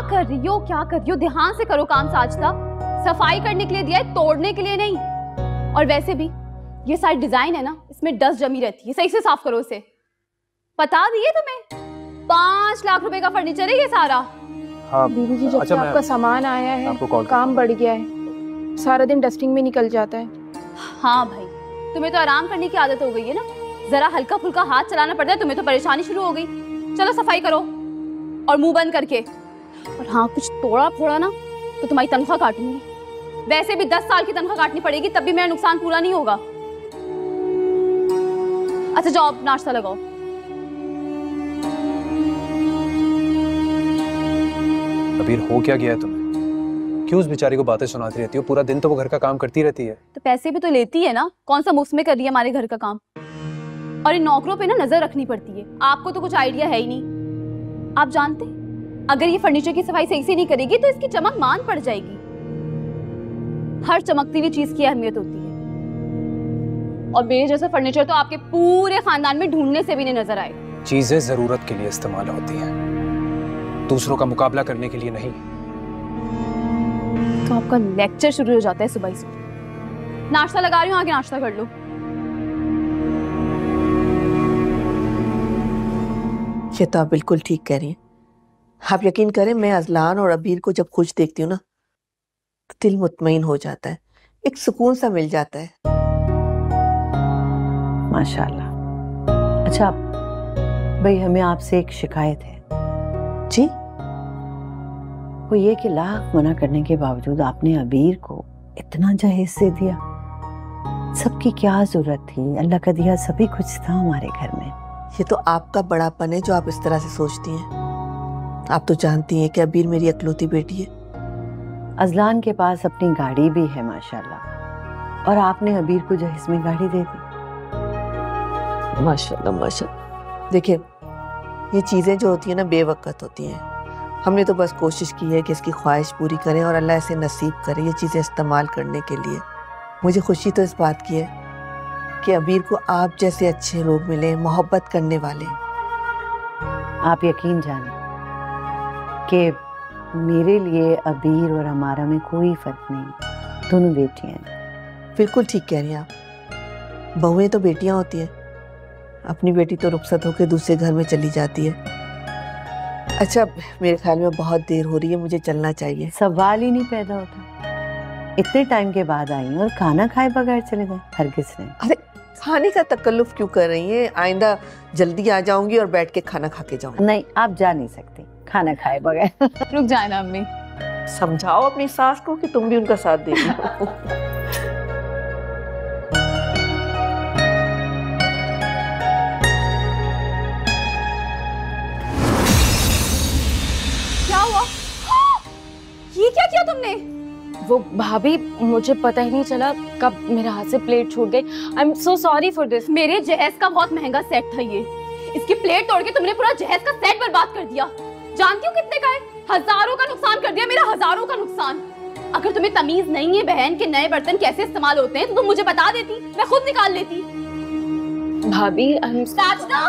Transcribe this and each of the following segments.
कर रही हो, क्या कर रही हो? ध्यान से करो काम साजदा। सफाई करने के लिए दिया है, तोड़ने के लिए नहीं। और वैसे भी ये सारी डिजाइन है ना, इसमें डस्ट जमी रहती है, सही से साफ करो इसे। बता दिए तुम्हें 5 लाख रुपए का फर्नीचर है ये सारा। हाँ दीदी जी, जब से आपका सामान आया है काम बढ़ गया है, सारा दिन डस्टिंग में निकल जाता है। हाँ भाई, तुम्हें तो आराम करने की आदत हो गई है ना, जरा हल्का फुल्का हाथ चलाना पड़ता है, तुम्हें तो परेशानी शुरू हो गई। चलो सफाई करो और मुंह बंद करके। और हाँ, कुछ तोड़ा फोड़ा ना तो तुम्हारी तनख्वाह काटूंगी। वैसे भी 10 साल की तनख्वाह काटनी पड़ेगी, तब भी मेरा नुकसान पूरा नहीं होगा। अच्छा जाओ, नाश्ता लगाओ। अबीर, हो क्या गया है तुम्हें? क्यों उस बेचारी को बातें सुनाती रहती हो? पूरा दिन तो वो घर का काम करती रहती है। तो पैसे भी तो लेती है ना, कौन सा मुफ्त में कर रही है हमारे घर का काम? और इन नौकरों पे ना नजर रखनी पड़ती है। आपको तो कुछ आइडिया है ही नहीं। आप जानते, अगर ये फर्नीचर की सफाई सही से नहीं करेगी तो इसकी चमक मान पड़ जाएगी। हर चमकती हुई चीज की अहमियत होती है, और मेरे जैसा फर्नीचर तो आपके पूरे खानदान में ढूंढने से भी नहीं नजर आएगा। चीजें जरूरत के लिए इस्तेमाल होती हैं, दूसरों का मुकाबला करने के लिए नहीं। तो आपका लेक्चर शुरू हो जाता है सुबह ही सुबह। नाश्ता लगा रही हूँ, आगे नाश्ता कर लो। ये तो आप बिल्कुल ठीक कह रही हैं। आप यकीन करें, मैं अजलान और अबीर को जब खुश देखती हूँ ना, तो दिल मुतमईन हो जाता है, एक सुकून सा मिल जाता है। माशाल्लाह। अच्छा भाई, हमें आपसे एक शिकायत है। जी? वो ये कि लाख मना करने के बावजूद आपने अबीर को इतना जहेज से दिया। सबकी क्या जरूरत थी? अल्लाह का दिया सभी कुछ था हमारे घर में। ये तो आपका बड़ापन है जो आप इस तरह से सोचती हैं। आप तो जानती हैं कि अबीर मेरी इकलौती बेटी है। अजलान के पास अपनी गाड़ी भी है माशाल्लाह, और आपने अबीर को जहेज में गाड़ी दे दी। माशाल्लाह माशाल्लाह। देखिए, ये चीज़ें जो होती हैं ना, बेवकत होती हैं। हमने तो बस कोशिश की है कि इसकी ख्वाहिश पूरी करें और अल्लाह ऐसे नसीब करे ये चीज़ें इस्तेमाल करने के लिए। मुझे खुशी तो इस बात की है कि अबीर को आप जैसे अच्छे लोग मिले, मोहब्बत करने वाले। आप यकीन जाने कि मेरे लिए अबीर और हमारा में कोई फर्क नहीं, दोनों बेटियां हैं। बिल्कुल ठीक कह रही हैं आप। बहुएं तो बेटियां होती हैं, अपनी बेटी तो रुखसत होकर दूसरे घर में चली जाती है। अच्छा, मेरे ख्याल में बहुत देर हो रही है, मुझे चलना चाहिए। सवाल ही नहीं पैदा होता, इतने टाइम के बाद आई और खाना खाए बगैर चले गए। हरगिज़ नहीं। अरे खाने का तकल्लुफ क्यों कर रही हैं? आइंदा जल्दी आ जाऊंगी और बैठ के खाना खा के जाऊंगी। नहीं, आप जा नहीं सकती खाना खाए बगैर। रुक जाए ना अम्मी। समझाओ अपनी सास को कि तुम भी उनका साथ दे रही हो। क्या हुआ? ये क्या किया तुमने? वो भाभी, मुझे पता ही नहीं चला कब मेरे हाथ से प्लेट छूट गई। I am so sorry for this. मेरे जहेज का बहुत महंगा सेट था ये, इसकी प्लेट तोड़ के तुमने पूरा जहेज का सेट बर्बाद कर दिया। जानती हो कितने का है? हजारों का नुकसान कर दिया मेरा, हजारों का नुकसान। अगर तुम्हें तमीज नहीं है बहन के नए बर्तन कैसे इस्तेमाल होते हैं तो तुम मुझे बता देती, मैं खुद निकाल लेती। भाभी साजना,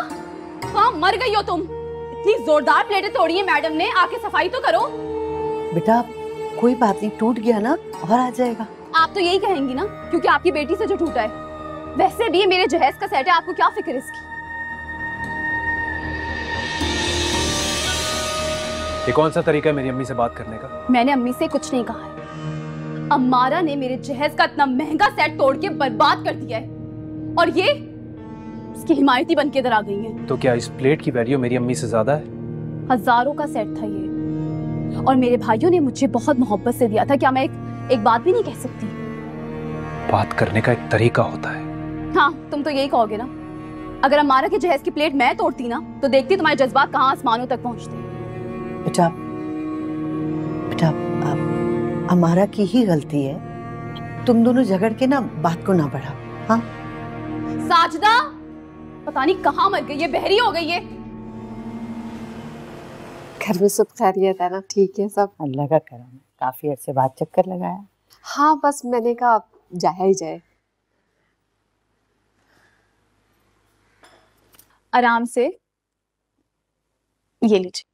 हाँ मर गई हो तुम। इतनी जोरदार प्लेटें तोड़ी है मैडम ने, आके सफाई तो करो। बेटा कोई बात नहीं, टूट गया ना और आ जाएगा। आप तो यही कहेंगी ना, क्योंकि आपकी बेटी से जो टूटा है। वैसे भी ये मेरे जहेज का सेट है, आपको क्या फिक्र इसकी? ये कौन सा तरीका है मेरी अम्मी से बात करने का? मैंने अम्मी से कुछ नहीं कहा है। अम्मारा ने मेरे जहेज का इतना महंगा सेट तोड़ के बर्बाद कर दिया है, और ये इसकी हिमायती बन के इधर आ गई है। तो क्या इस प्लेट की वैल्यू मेरी अम्मी से ज्यादा है? हजारों का सेट था ये, और मेरे भाइयों ने मुझे बहुत मोहब्बत से दिया था। क्या मैं एक बात भी नहीं कह सकती? बात करने का एक तरीका होता है। हाँ, तुम तो यही कहोगे ना। अगर अम्मारा के जहेज की प्लेट मैं तोड़ती ना, तो देखती तुम्हारे जज्बात कहाँ आसमानों तक पहुंचते। बेटा बेटा, हमारा की ही गलती है, तुम दोनों झगड़ के ना बात को ना बढ़ा। हाँ साजदा, पता नहीं कहाँ मर गई है, बहरी हो गई है। घर में सब खैरियत है ना? ठीक है सब, अल्लाह का करम है। काफी अरसे बाद चक्कर लगाया। हाँ बस मैंने कहा जाया ही जाए। आराम से, ये लीजिए।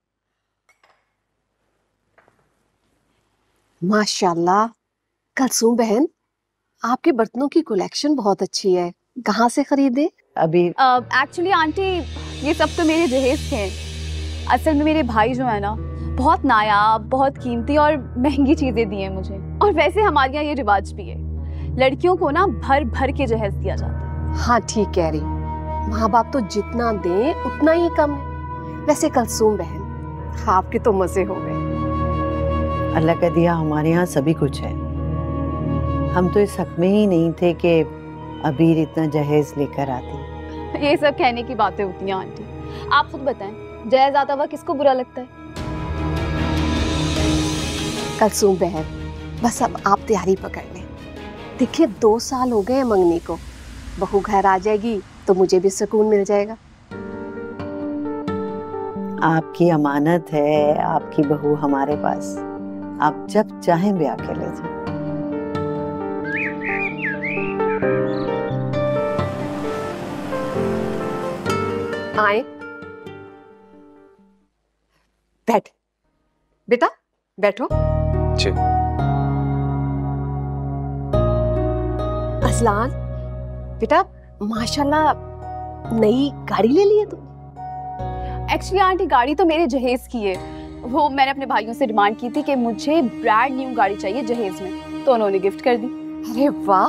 माशाल्लाह। कलसूम बहन, आपके बर्तनों की कलेक्शन बहुत अच्छी है, कहाँ से खरीदे? अभी एक्चुअली आंटी, ये सब तो मेरे जहेज के हैं। असल में मेरे भाई जो है ना, बहुत नायाब, बहुत कीमती और महंगी चीजें दी हैं मुझे। और वैसे हमारे यहाँ ये रिवाज भी है, लड़कियों को ना भर भर के जहेज दिया जाता है। हाँ ठीक कह रही, माँ बाप तो जितना दें उतना ही कम है। वैसे कलसूम बहन, आपके तो मजे हो गए। अल्लाह का दिया हमारे यहाँ सभी कुछ है। हम तो इस हक में ही नहीं थे कि अबीर इतना जहेज लेकर आती। ये सब कहने की बातें होती हैं आंटी। आप खुद बताएं, जहेज आता हुआ किसको बुरा लगता है? कलसूम बहन, बस अब आप तैयारी पकड़ लें। देखिए 2 साल हो गए मंगनी को, बहू घर आ जाएगी तो मुझे भी सुकून मिल जाएगा। आपकी अमानत है आपकी बहू हमारे पास, आप जब चाहें ब्याह के ले जाएं। आए, बैठ बेटा, बैठो। जी। अजलान बेटा, माशाल्लाह नई गाड़ी ले ली है तुम। एक्चुअली आंटी, गाड़ी तो मेरे जहेज की है। वो मैंने अपने भाइयों से डिमांड की थी कि मुझे ब्रांड न्यू गाड़ी चाहिए जहेज में, तो उन्होंने गिफ्ट कर दी। अरे वाह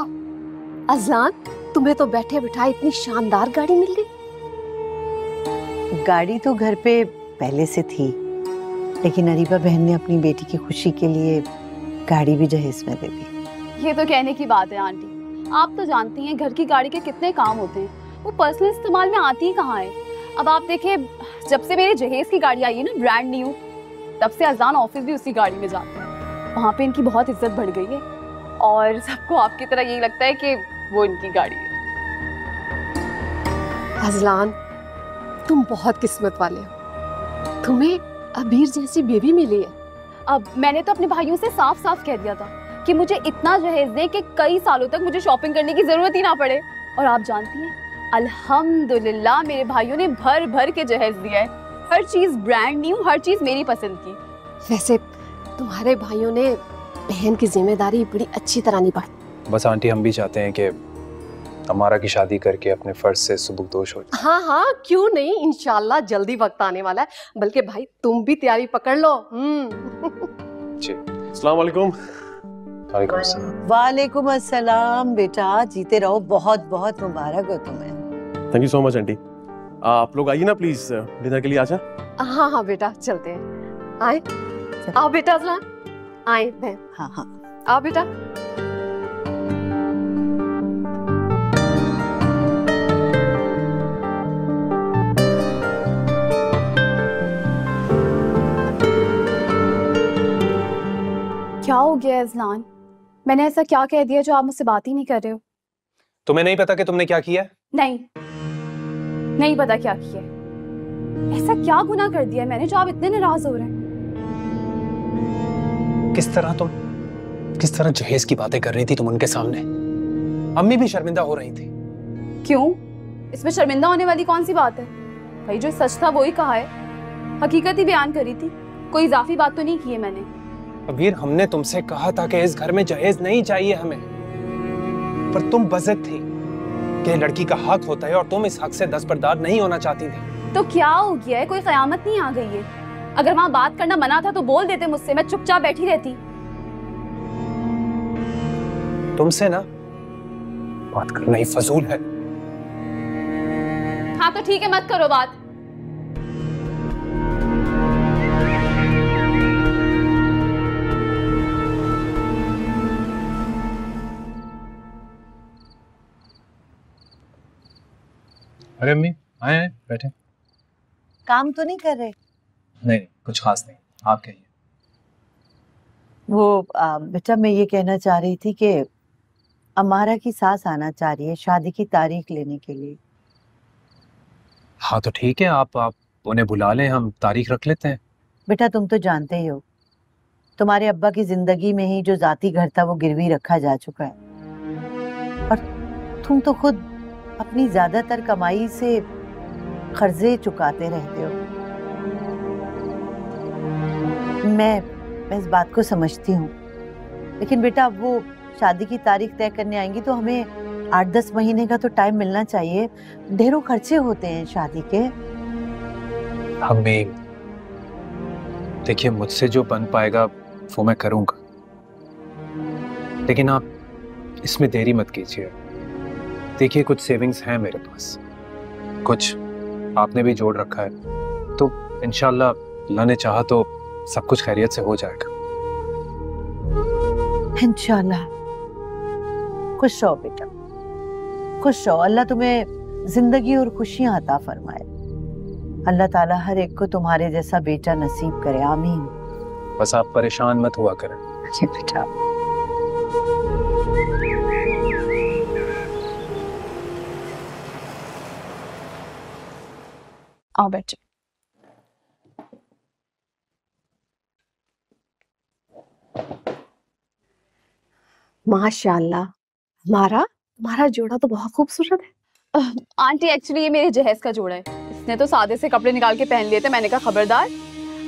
अजलान, तुम्हें तो बैठे बिठाए इतनी शानदार गाड़ी मिल गई। गाड़ी तो घर पे पहले से थी, लेकिन अरीबा बहन ने अपनी बेटी की खुशी के लिए गाड़ी भी जहेज में दे दी। ये तो कहने की बात है आंटी, आप तो जानती हैं घर की गाड़ी के कितने काम होते हैं, वो पर्सनल इस्तेमाल में आती ही कहाँ है। अब आप देखिए, जब से मेरे जहेज की गाड़ी आई है ना ब्रांड न्यू, तब से अजान ऑफिस भी उसी गाड़ी में जाते हैं। वहाँ पे इनकी बहुत इज्जत बढ़ गई है और सबको आपकी तरह यही लगता है कि वो इनकी गाड़ी है। अजलान, तुम बहुत किस्मत वाले हो, तुम्हें अबीर जैसी बेबी मिली है। अब मैंने तो अपने भाइयों से साफ साफ कह दिया था कि मुझे इतना जहेज दे कि कई सालों तक मुझे शॉपिंग करने की जरूरत ही ना पड़े। और आप जानती हैं, अल्हम्दुलिल्लाह मेरे भाइयों ने भर भर के जहेज दिया है। हर चीज ब्रांड न्यू, हर चीज मेरी पसंद की। वैसे तुम्हारे भाइयों ने बहन की जिम्मेदारी बड़ी अच्छी तरह निभाई। बस आंटी, हम भी चाहते हैं कि हमारा की शादी करके अपने फर्ज से सुबुकदोश हो जाए। हाँ हाँ, क्यों नहीं, इंशाल्लाह जल्दी वक्त आने वाला है। बल्कि भाई तुम भी तैयारी पकड़ लो। जी। अस्सलाम वालेकुम। वालेकुम अस्सलाम। वालेकुम अस्सलाम बेटा, जीते रहो, बहुत बहुत मुबारक हो तुम्हें। Thank you so much aunty. आप लोग आइए ना प्लीज, डिनर के लिए। आजा। हाँ हाँ बेटा, चलते हैं। आए, आओ बेटा अजलान, आए बहन। हाँ हाँ, आओ बेटा। क्या हो गया अजलान? मैंने ऐसा क्या कह दिया जो आप मुझसे बात ही नहीं कर रहे हो? तुम्हें नहीं पता कि तुमने क्या किया? नहीं पता क्या किया है। ऐसा क्या गुनाह कर दिया है मैंने जो आप इतने नाराज हो रहे हैं? किस तरह जहेज की बातें कर रही थी तुम उनके सामने? अम्मी भी शर्मिंदा हो रही थी। क्यों? इसमें शर्मिंदा होने वाली कौन सी बात है? भाई जो सच था वो ही कहा है, हकीकत ही बयान करी थी, कोई इजाफी बात तो नहीं की है मैंने। अबीर, हमने तुमसे कहा था कि इस घर में जहेज नहीं चाहिए हमें, पर तुम बज़िद थी कि लड़की का हक होता है और तुम इस हक से दस्तबरदार नहीं होना चाहती थी। तो क्या हो गया है? कोई कयामत नहीं आ गई है? अगर वहां बात करना मना था तो बोल देते मुझसे, मैं चुपचाप बैठी रहती। तुमसे ना बात करना ही फजूल है। हाँ तो ठीक है, मत करो बात। अरे अम्मी, आए बैठे। काम तो नहीं कर रहे? नहीं, कुछ खास नहीं, आप कहिए। वो बेटा, मैं ये कहना चाह रही थी कि अमारा की सास आना चाह रही है शादी की तारीख लेने के लिए। हाँ तो ठीक है, आप उन्हें बुला लें, हम तारीख रख लेते हैं। बेटा तुम तो जानते ही हो, तुम्हारे अब्बा की जिंदगी में ही जो जाती घर था वो गिरवी रखा जा चुका है, और तुम तो खुद अपनी ज्यादातर कमाई से कर्जे चुकाते रहते हो। मैं इस बात को समझती हूँ, लेकिन बेटा वो शादी की तारीख तय करने आएंगी तो हमें 8-10 महीने का तो टाइम मिलना चाहिए। ढेरों खर्चे होते हैं शादी के। अम्मी देखिए, मुझसे जो बन पाएगा वो मैं करूंगा, लेकिन आप इसमें देरी मत कीजिए। देखिए कुछ सेविंग्स हैं मेरे पास, कुछ आपने भी जोड़ रखा है, तो इंशाल्लाह अल्लाह ने चाहा तो सब कुछ खैरियत से हो जाएगा। इंशाल्लाह। खुश रहो बेटा, खुश रहो। अल्लाह तुम्हें जिंदगी और खुशियां अता फरमाए। अल्लाह ताला हर एक को तुम्हारे जैसा बेटा नसीब करे, आमीन। बस आप परेशान मत हुआ करें। जी बेटा। आओ बैठो। माशाल्लाह, हमारा जोड़ा तो बहुत खूबसूरत है। आंटी एक्चुअली ये मेरे जहेज का जोड़ा है। इसने तो सादे से कपड़े निकाल के पहन लिए थे। मैंने कहा खबरदार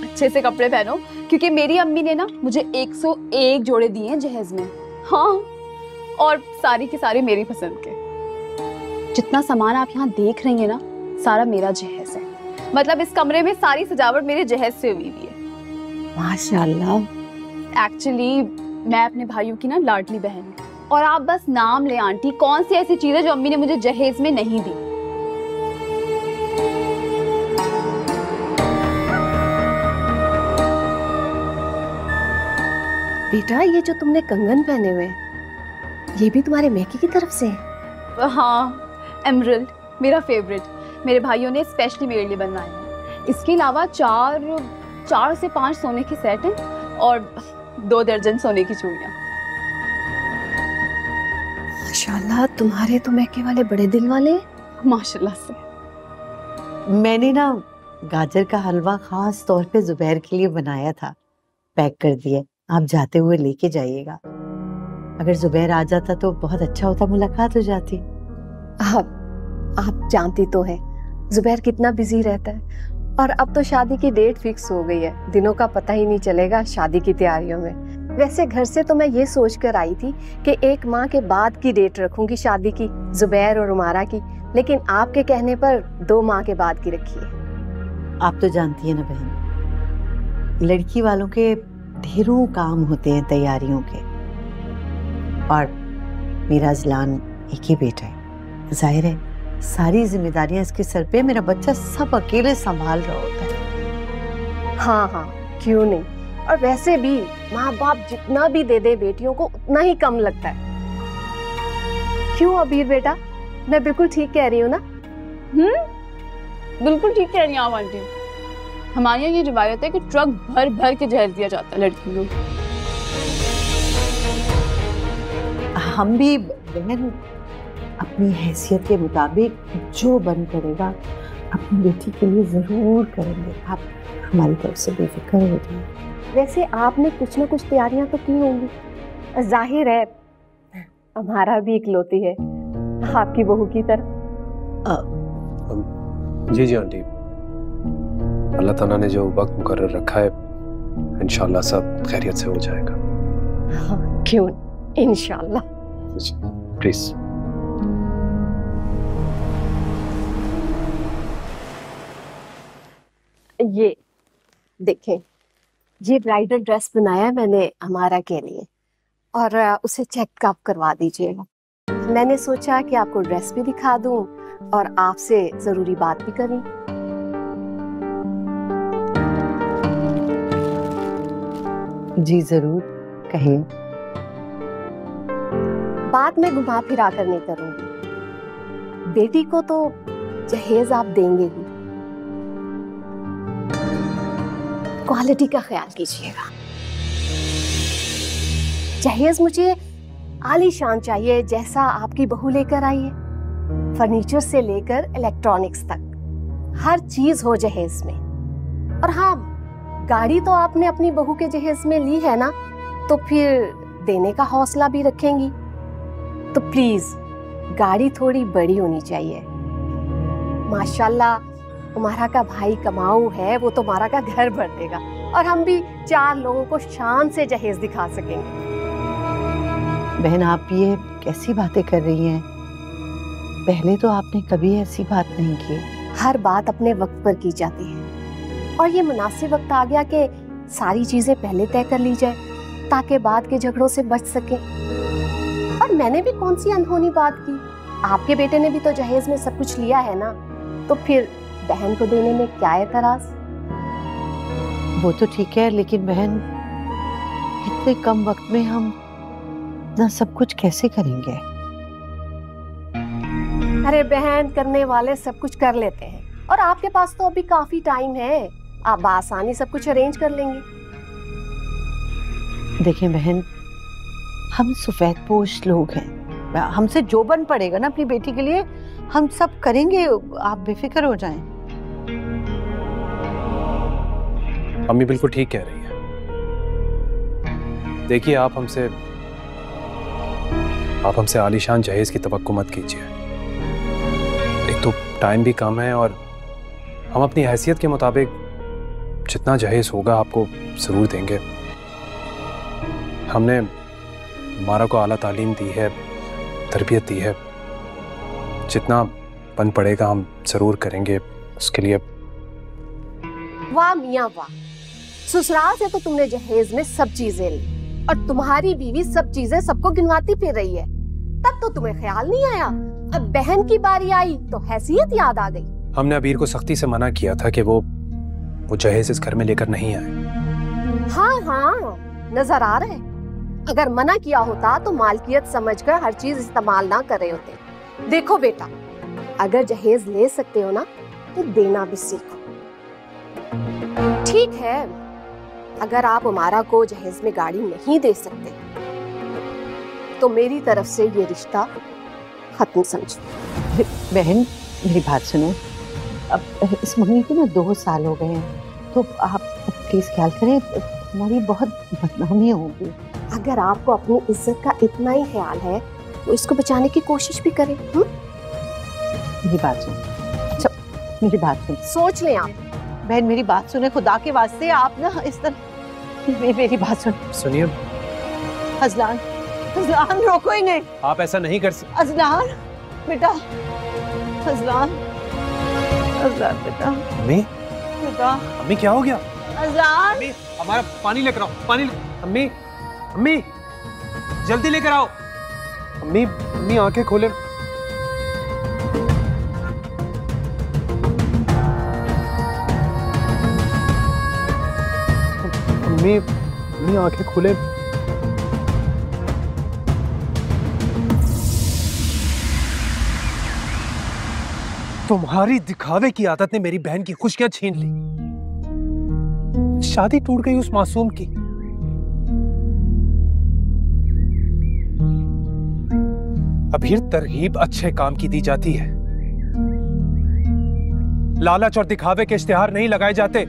अच्छे से कपड़े पहनो, क्योंकि मेरी अम्मी ने ना मुझे 101 जोड़े दिए हैं जहेज में। हाँ, और सारी की सारी मेरी पसंद के। जितना सामान आप यहाँ देख रही हैं ना, सारा मेरा जहेज है। मतलब इस कमरे में सारी सजावट मेरे जहेज से हुई हुई है। माशाल्लाह। एक्चुअली मैं अपने भाइयों की ना लाडली बहन हूँ, और आप बस नाम ले आंटी, कौन सी ऐसी चीज है जो अम्मी ने मुझे जहेज में नहीं दी। बेटा ये जो तुमने कंगन पहने हुए हैं, ये भी तुम्हारे मैके की तरफ से है? हाँ, एमरल्ड मेरा फेवरेट, मेरे भाइयों ने स्पेशली मेरे लिए बनवाए हैं। इसके अलावा 4 से 5 सोने के सेट हैं और 2 दर्जन सोने की चूड़ियां। माशाल्लाह, तुम्हारे तो मैके वाले बड़े दिल वाले हैं। माशाल्लाह से। मैंने ना गाजर का हलवा खास तौर पे जुबैर के लिए बनाया था, पैक कर दिया। आप जाते हुए लेके जाइएगा। अगर जुबैर आ जाता तो बहुत अच्छा होता, मुलाकात हो जाती। आप जानती तो हैं जुबैर कितना बिजी रहता है, और अब तो शादी की डेट फिक्स हो गई है। दिनों का पता ही नहीं चलेगा शादी की तैयारियों में। वैसे घर से तो मैं ये सोच कर आई थी कि 1 माह के बाद की डेट रखूंगी शादी की, जुबैर और उमारा की, लेकिन आपके कहने पर 2 माह के बाद की रखी है। आप तो जानती है ना बहन, लड़की वालों के ढेरों काम होते हैं तैयारियों के, और मेरा ज़लान एक ही बेटा है। जाहिर है सारी जिम्मेदारियां इसके सर पे, मेरा बच्चा सब अकेले संभाल रहा होता है। हाँ, क्यों नहीं। और वैसे भी माँ बाप जितना भी दे दे बेटियों को उतना ही कम लगता है। क्यों अबीर बेटा, मैं बिल्कुल ठीक कह रही हूँ ना? बिल्कुल ठीक कह रही हैं आप आंटी। हमारे यहाँ ये रिवायत है कि ट्रक भर भर के जहेज दिया जाता है लड़कियों को। हम भी बहन अपनी हैसियत के मुताबिक जो बन करेगा अपनी बेटी के लिए जरूर करेंगे। आप हमारी तरफ से बेफिक्र हो जाइए। वैसे आपने कुछ ना कुछ तैयारियां तो की होंगी। जाहिर है हमारा भी इकलौती है आपकी बहू की तरह। जी आंटी, अल्लाह ताला ने जो वक्त मुकर्रर रखा है इंशाल्लाह सब खैरियत से हो जाएगा। हाँ, क्यों इंशाल्लाह। प्लीज। ये देखें, ये ब्राइडल ड्रेस बनाया है मैंने हमारा के लिए, और उसे चेकअप करवा दीजिएगा। मैंने सोचा कि आपको ड्रेस भी दिखा दूं और आपसे जरूरी बात भी करूं। जी जरूर, कहिए। बात मैं घुमा फिरा कर नहीं करूंगी। बेटी को तो जहेज आप देंगे ही, क्वालिटी का ख्याल कीजिएगा। जहेज मुझे आलीशान चाहिए, जैसा आपकी बहू लेकर आई है। फर्नीचर से लेकर इलेक्ट्रॉनिक्स तक हर चीज हो जहेज में। और हाँ, गाड़ी तो आपने अपनी बहू के जहेज में ली है ना, तो फिर देने का हौसला भी रखेंगी। तो प्लीज गाड़ी थोड़ी बड़ी होनी चाहिए। माशाल्लाह तुम्हारा का भाई कमाऊ है, वो तुम्हारा का घर भर देगा, और हम भी 4 लोगों को शान से जहेज दिखा सकेंगे। बहन आप ये कैसी बातें कर रही हैं? पहले तो आपने कभी ऐसी बात नहीं की। हर बात अपने वक्त पर की जाती है और ये मुनासिब वक्त आ गया कि सारी चीजें पहले तय कर ली जाए ताकि बाद के झगड़ों से बच सके। और मैंने भी कौन सी अनहोनी बात की, आपके बेटे ने भी तो जहेज में सब कुछ लिया है ना, तो फिर बहन को देने में क्या एतराज? वो तो ठीक है, लेकिन बहन इतने कम वक्त में हम ना सब कुछ कैसे करेंगे? अरे बहन, करने वाले सब कुछ कर लेते हैं और आपके पास तो अभी काफी टाइम है, आप बआसानी सब कुछ अरेंज कर लेंगे। देखें बहन, हम सफेद पोश लोग हैं, हमसे जो बन पड़ेगा ना अपनी बेटी के लिए हम सब करेंगे, आप बेफिक्र हो जाएं। अम्मी बिल्कुल ठीक कह रही है। देखिए आप हमसे आलीशान जहेज की तवक्को मत कीजिए। एक तो टाइम भी कम है और हम अपनी हैसियत के मुताबिक जितना जहेज होगा आपको जरूर देंगे। हमने मारा को आला तालीम दी है, तरबियत दी है, जितना बन पड़ेगा हम जरूर करेंगे उसके लिए। वाह मियाँ वाह, ससुराल से तो तुमने जहेज में सब चीजें ली और तुम्हारी बीवी सब चीजें सबको गिनवाती फिर रही है, तब तो तुम्हें ख्याल नहीं आया। अब बहन की बारी आई तो हैसियत याद आ गई। हमने अबीर को सख्ती से मना किया था कि वो जहेज इस घर में लेकर नहीं आए। हाँ हाँ, नजर आ रहा है। अगर मना किया होता तो मालकियत समझकर हर चीज इस्तेमाल ना कर रहे होते। देखो बेटा, अगर जहेज ले सकते हो ना तो देना भी सीखो। ठीक है, अगर आप उमारा को जहेज में गाड़ी नहीं दे सकते तो मेरी तरफ से ये रिश्ता खत्म समझो। बहन मेरी बात सुनो, अब इस महीने को ना 2 साल हो गए हैं, तो आप प्लीज ख्याल करें, हमारी बहुत बदनामी होगी। अगर आपको अपनी इज्जत का इतना ही ख्याल है तो इसको बचाने की कोशिश भी करें। मेरी बात सुन, मेरी बात सुन, सोच लें आप। बहन मेरी बात सुने, खुदा के वास्ते आप ना इस तरह, मेरी बात सुनिए। अजलान, अजलान रोको ही नहीं। आप ऐसा नहीं कर सकते। अजलान बेटा, अजलान, अजलान बेटा। अम्मी, बेटा। अम्मी क्या हो गया? अजलान, अम्मी हमारा पानी लेकर आओ, पानी। अम्मी, अम्मी जल्दी लेकर आओ। अम्मी, अम्मी आंखें खोले। अम्मी, अम्मी आंखें खोले। तुम्हारी दिखावे की आदत ने मेरी बहन की खुशियां छीन ली। शादी टूट गई उस मासूम की। अबीर, तरगीब अच्छे काम की दी जाती है, लालच और दिखावे के इश्तिहार नहीं लगाए जाते।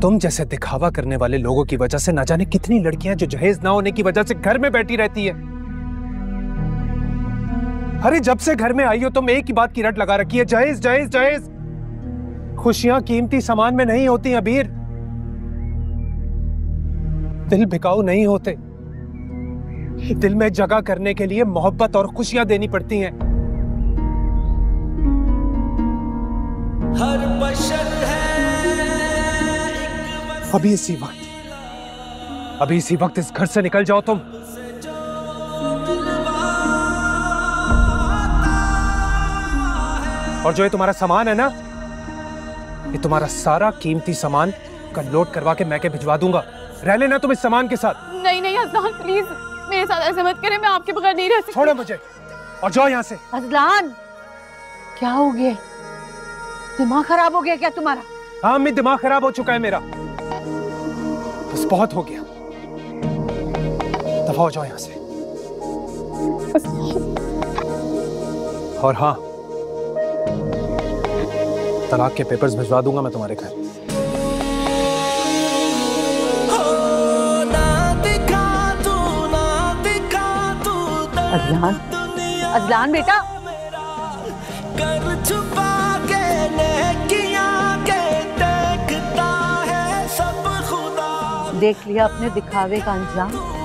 तुम जैसे दिखावा करने वाले लोगों की वजह से ना जाने कितनी लड़कियां जो जहेज ना होने की वजह से घर में बैठी रहती है। अरे जब से घर में आई हो तुम एक ही बात की रट लगा रखी है, जहेज जहेज जहेज। खुशियां कीमती सामान में नहीं होती अबीर, दिल बिकाऊ नहीं होते। दिल में जगह करने के लिए मोहब्बत और खुशियां देनी पड़ती हैं। हर बशर है अभी इसी वक्त इस घर से निकल जाओ तुम। और जो ये तुम्हारा सामान है ना, ये तुम्हारा सारा कीमती सामान का लोड करवा के मैं के भिजवा दूंगा। रह लेना तुम इस सामान के साथ। नहीं नहीं अजलान, प्लीज मेरे साथ ऐसे मत करें, मैं आपके बगैर नहीं रह सकती। छोड़ो मुझे और जाओ यहाँ से। अजलान, क्या हो गया? दिमाग खराब हो गया क्या तुम्हारा? हाँ अम्मी, दिमाग खराब हो चुका है मेरा, बस बहुत हो गया। दफा हो जाओ यहाँ से। और हाँ, तलाक के पेपर्स भिजवा दूंगा मैं तुम्हारे घर। अजलान, अजलान बेटा, कर छुपा के देखता है सब खुदा। देख लिया अपने दिखावे का अंजाम।